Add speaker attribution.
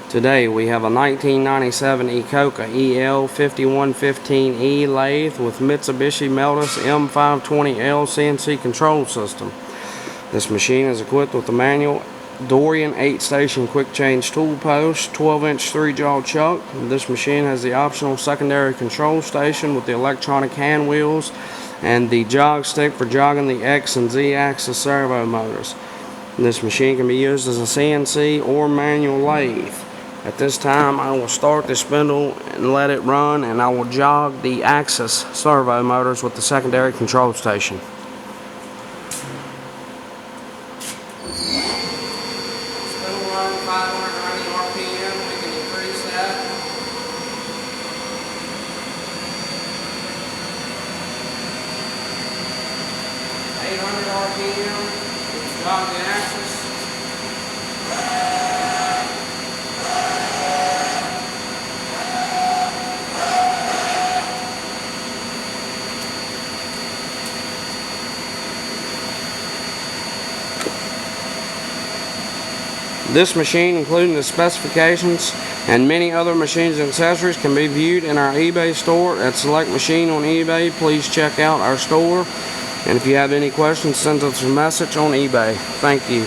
Speaker 1: Today we have a 1997 Ecoca EL5115E lathe with Mitsubishi Meldas M520L CNC control system. This machine is equipped with the manual Dorian 8-station quick change tool post, 12-inch 3-jaw chuck. This machine has the optional secondary control station with the electronic hand wheels and the jog stick for jogging the X and Z axis servo motors. This machine can be used as a CNC or manual lathe. At this time, I will start the spindle and let it run, and I will jog the axis servo motors with the secondary control station. Spindle run 590 RPM, we can increase that. 800 RPM, jog the axis. This machine, including the specifications and many other machines and accessories, can be viewed in our eBay store at Select Machine on eBay. Please check out our store, and if you have any questions, send us a message on eBay. Thank you.